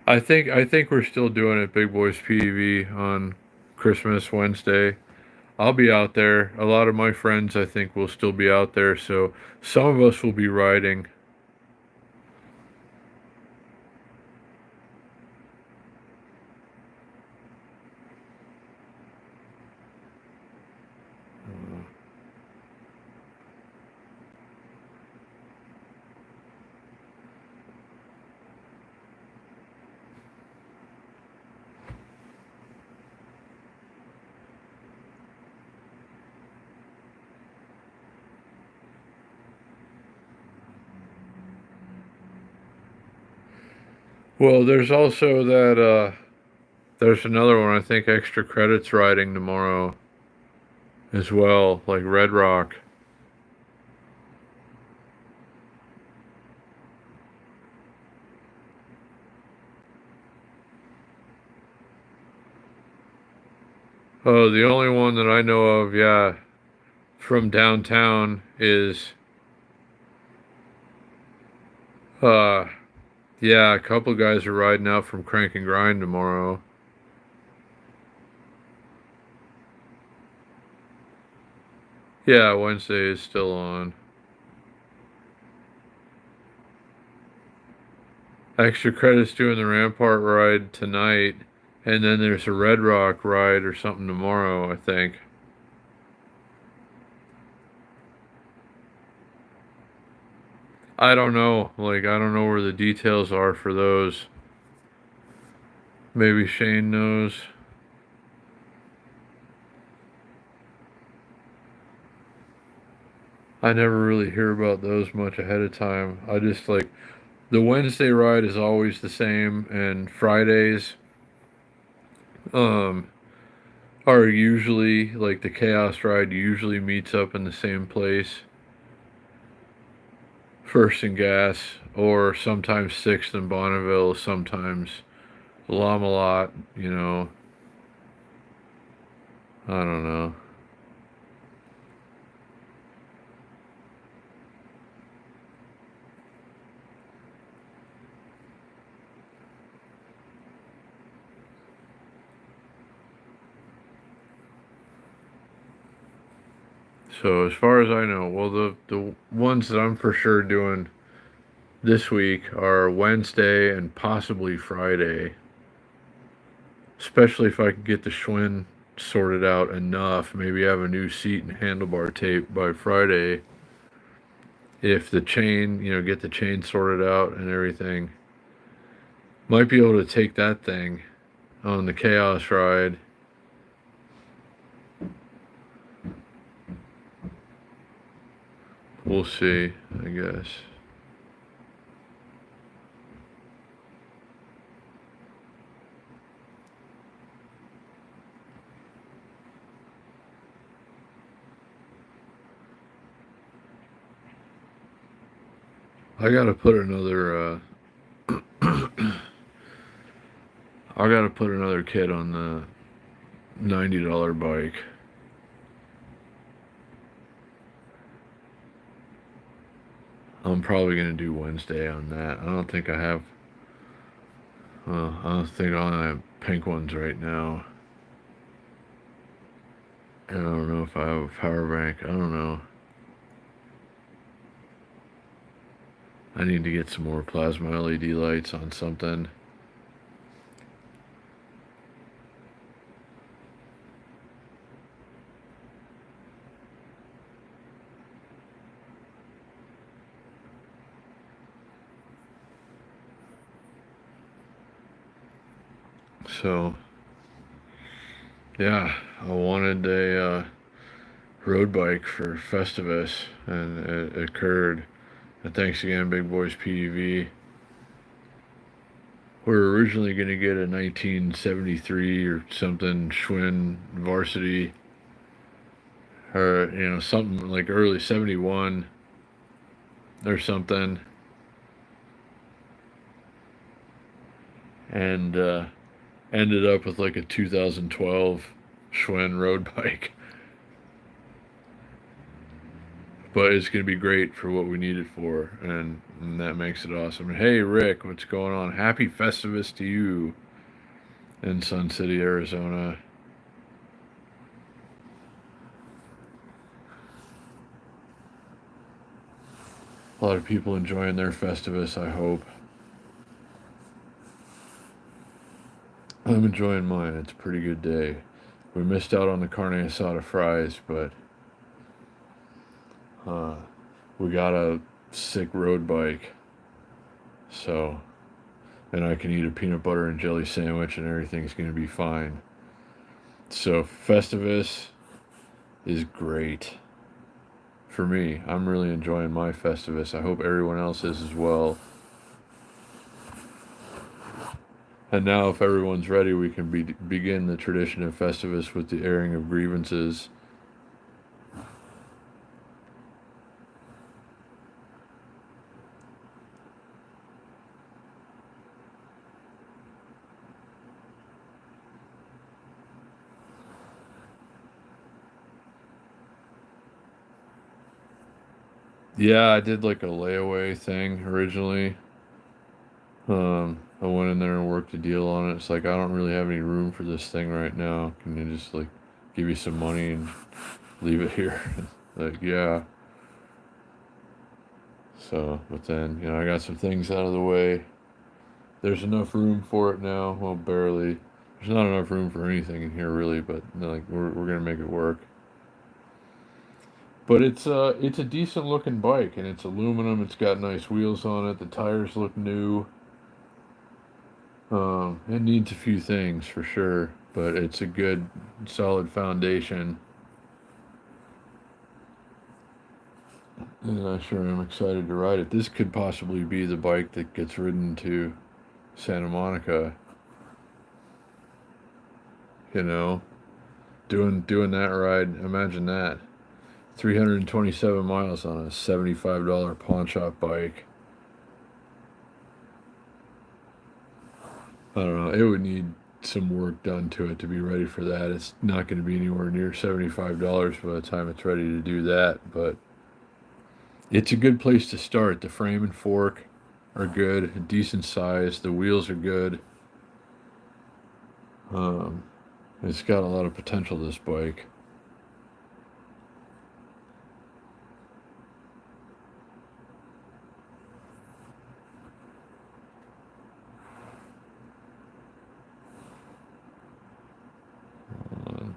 I think we're still doing it, Big Boys PV, on Christmas Wednesday. I'll be out there. A lot of my friends, I think, will still be out there. So some of us will be riding. Well, there's also there's another one, I think, extra credits riding tomorrow as well, like Red Rock. Oh, the only one that I know of, yeah, from downtown is, uh, yeah, a couple guys are riding out from Crank and Grind tomorrow. Yeah, Wednesday is still on. Extra credits doing the Rampart ride tonight, and then there's a Red Rock ride or something tomorrow, I think. I don't know. Like, I don't know where the details are for those. Maybe Shane knows. I never really hear about those much ahead of time. I just like the Wednesday ride is always the same, and Fridays um are usually like the Chaos ride usually meets up in the same place, First and Gas, or sometimes Sixth and Bonneville, sometimes Llama you know. I don't know. So as far as I know, well, the ones that I'm for sure doing this week are Wednesday and possibly Friday. Especially if I can get the Schwinn sorted out enough, maybe have a new seat and handlebar tape by Friday. if the chain, get the chain sorted out and everything, might be able to take that thing on the chaos ride. We'll see, I guess. I gotta put another I gotta put another kit on the $90 bike. I'm probably gonna do Wednesday on that. I don't think I have. Well, I don't think I have pink ones right now. And I don't know if I have a power bank. I don't know. I need to get some more plasma LED lights on something. So, yeah, I wanted a road bike for Festivus, and it occurred. And thanks again, Big Boys PDV. We were originally going to get a 1973 or something Schwinn varsity, or something like early 71 or something, and ended up with like a 2012 Schwinn road bike. But it's going to be great for what we need it for, and that makes it awesome. Hey, Rick, what's going on? Happy Festivus to you in Sun City, Arizona. A lot of people enjoying their Festivus, I hope. I'm enjoying mine. It's a pretty good day. We missed out on the carne asada fries, but we got a sick road bike. So, and I can eat a peanut butter and jelly sandwich, and everything's going to be fine. So, Festivus is great. For me, I'm really enjoying my Festivus. I hope everyone else is as well. And now, if everyone's ready, we can begin the tradition of Festivus with the airing of grievances. Yeah, I did like a layaway thing originally. I went in there and worked a deal on it. It's like, I don't really have any room for this thing right now. Can you just like give you some money and leave it here? Like, yeah. So, but then, I got some things out of the way. There's enough room for it now. Well, barely. There's not enough room for anything in here really, but like we're gonna make it work. But it's a decent looking bike, and it's aluminum. It's got nice wheels on it. The tires look new. It needs a few things for sure, but it's a good, solid foundation. And I sure am excited to ride it. This could possibly be the bike that gets ridden to Santa Monica. You know, doing that ride. Imagine that. 327 miles on a $75 pawn shop bike. I don't know. It would need some work done to it to be ready for that. It's not going to be anywhere near $75 by the time it's ready to do that, but it's a good place to start. The frame and fork are good, decent size. The wheels are good. Um, it's got a lot of potential, this bike. Um,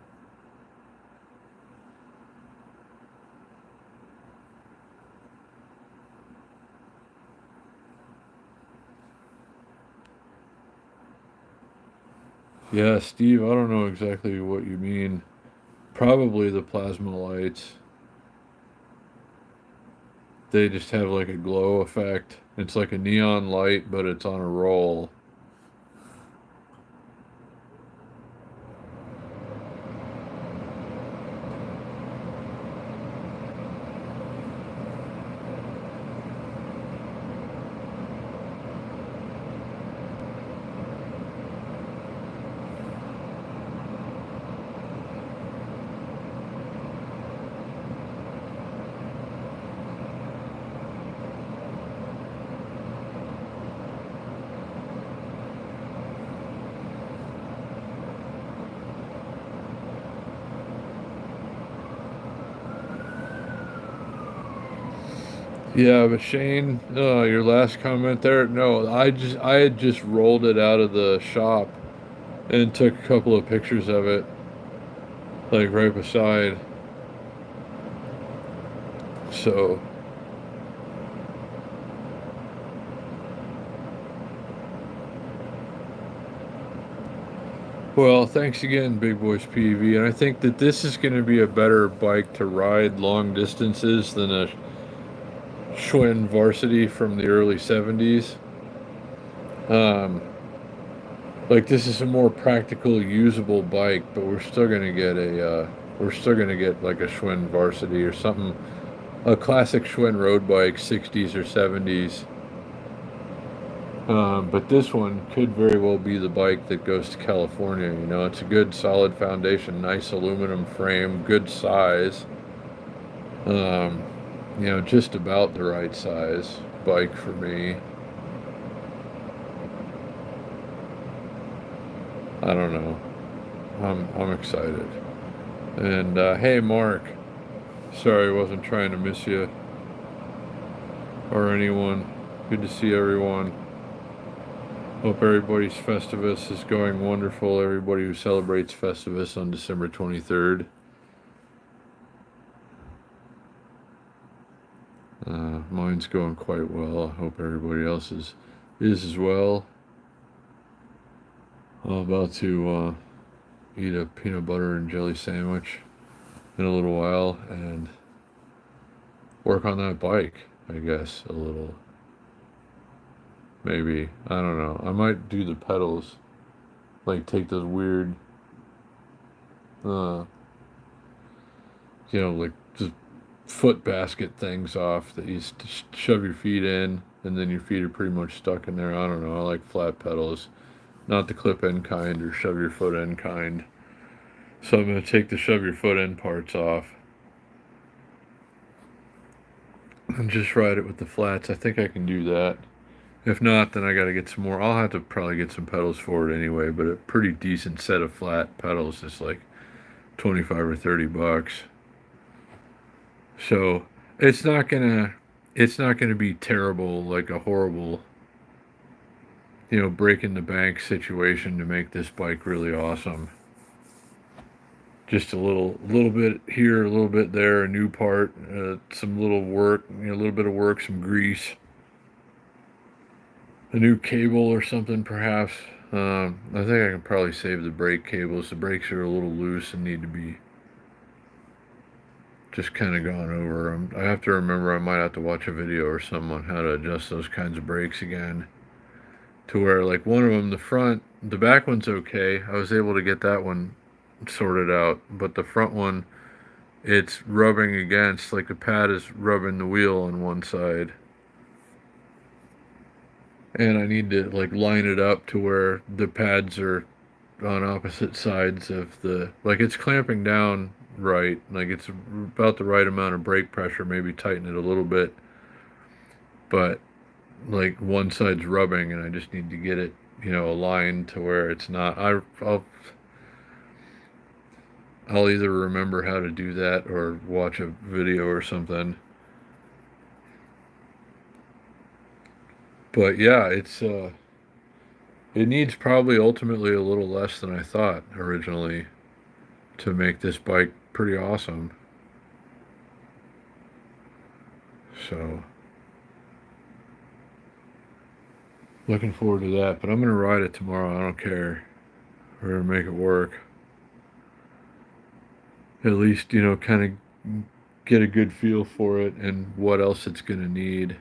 Yeah, Steve, I don't know exactly what you mean. Probably the plasma lights. They just have like a glow effect. It's like a neon light, but it's on a roll. Yeah, but Shane, your last comment there, no, I had just rolled it out of the shop and took a couple of pictures of it, like right beside. So, well, thanks again, Big Boys PV, and I think that this is going to be a better bike to ride long distances than a Schwinn Varsity from the early 70s. Um, like this is a more practical, usable bike, but we're still gonna get like a Schwinn Varsity or something, a classic Schwinn road bike, 60s or 70s. But this one could very well be the bike that goes to California. You know, it's a good, solid foundation, nice aluminum frame, good size. Um, you know, just about the right size bike for me. I don't know. I'm excited. And hey, Mark. Sorry, I wasn't trying to miss you or anyone. Good to see everyone. Hope everybody's Festivus is going wonderful. Everybody who celebrates Festivus on December 23rd. Mine's going quite well. I hope everybody else is as well. I'm about to eat a peanut butter and jelly sandwich in a little while and work on that bike, I guess, a little. Maybe. I don't know. I might do the pedals. Like take those weird, uh, like just foot basket things off that you shove your feet in and then your feet are pretty much stuck in there. I don't know. I like flat pedals, not the clip in kind or shove your foot in kind. So I'm going to take the shove your foot in parts off and just ride it with the flats. I think I can do that. If not, then I got to get some more. I'll have to probably get some pedals for it anyway, but a pretty decent set of flat pedals is like 25 or 30 bucks. So it's not gonna it's not gonna be terrible, like a horrible, breaking the bank situation to make this bike really awesome. Just a little bit here, a little bit there, a new part, some little work, a little bit of work, some grease, a new cable or something perhaps. I think I can probably save the brake cables. The brakes are a little loose and need to be just kind of gone over. I have to remember I might have to watch a video or something on how to adjust those kinds of brakes again. To where, like, one of them, the back one's okay. I was able to get that one sorted out, but the front one, it's rubbing against, like the pad is rubbing the wheel on one side. And I need to, like, line it up to where the pads are on opposite sides of like, it's clamping down right. Like, it's about the right amount of brake pressure, maybe tighten it a little bit. But like one side's rubbing and I just need to get it, aligned to where it's not. I'll either remember how to do that or watch a video or something. But yeah, it needs probably ultimately a little less than I thought originally to make this bike pretty awesome. So looking forward to that, but I'm gonna ride it tomorrow. I don't care. We're gonna make it work. At least, you know, kind of get a good feel for it and what else it's gonna need.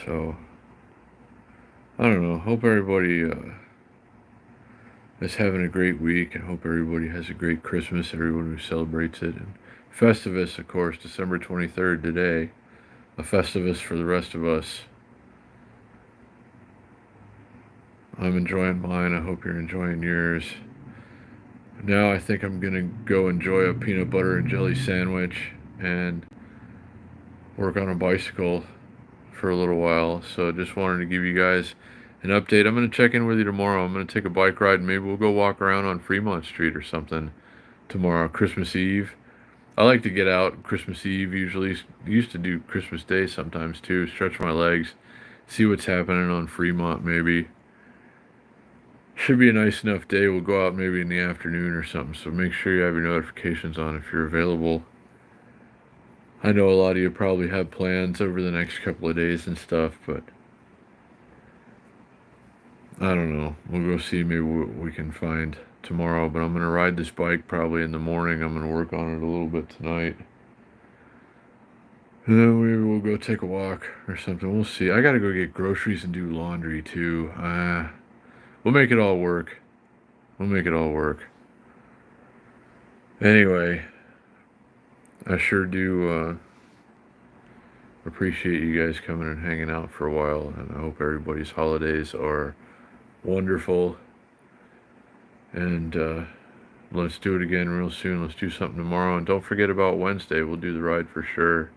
So, I don't know. Hope everybody is having a great week, and hope everybody has a great Christmas, everyone who celebrates it. And Festivus, of course, December 23rd today. A Festivus for the rest of us. I'm enjoying mine. I hope you're enjoying yours. Now I think I'm going to go enjoy a peanut butter and jelly sandwich and work on a bicycle for a little while. So just wanted to give you guys an update. I'm going to check in with you tomorrow. I'm going to take a bike ride. Maybe we'll go walk around on Fremont Street or something tomorrow, Christmas Eve. I like to get out Christmas Eve usually. Used to do Christmas Day sometimes too. Stretch my legs, see what's happening on Fremont maybe. Should be a nice enough day. We'll go out maybe in the afternoon or something. So make sure you have your notifications on if you're available. I know a lot of you probably have plans over the next couple of days and stuff, but I don't know. We'll go see maybe what we can find tomorrow. But I'm going to ride this bike probably in the morning. I'm going to work on it a little bit tonight. And then maybe we'll go take a walk or something. We'll see. I got to go get groceries and do laundry too. We'll make it all work. We'll make it all work. Anyway, I sure do appreciate you guys coming and hanging out for a while. And I hope everybody's holidays are wonderful. And let's do it again real soon. Let's do something tomorrow. And don't forget about Wednesday. We'll do the ride for sure.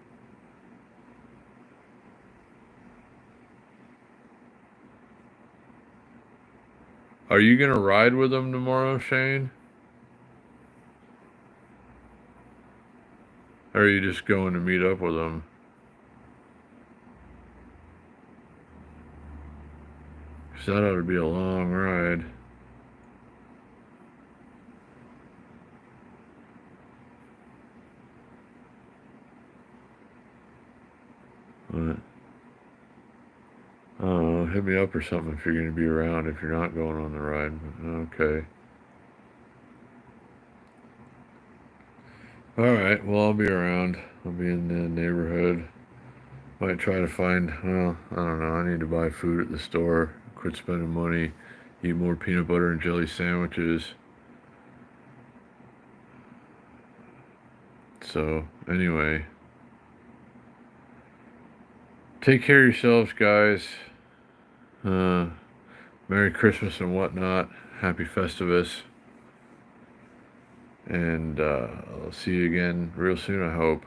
Are you going to ride with them tomorrow, Shane? Or are you just going to meet up with them? Because that ought to be a long ride. What? I don't know, hit me up or something if you're going to be around, if you're not going on the ride. Okay. Alright, well, I'll be around. I'll be in the neighborhood. Might try to find, well, I don't know, I need to buy food at the store, quit spending money, eat more peanut butter and jelly sandwiches. So, anyway. Take care of yourselves, guys. Merry Christmas and whatnot. Happy Festivus. And I'll see you again real soon, I hope.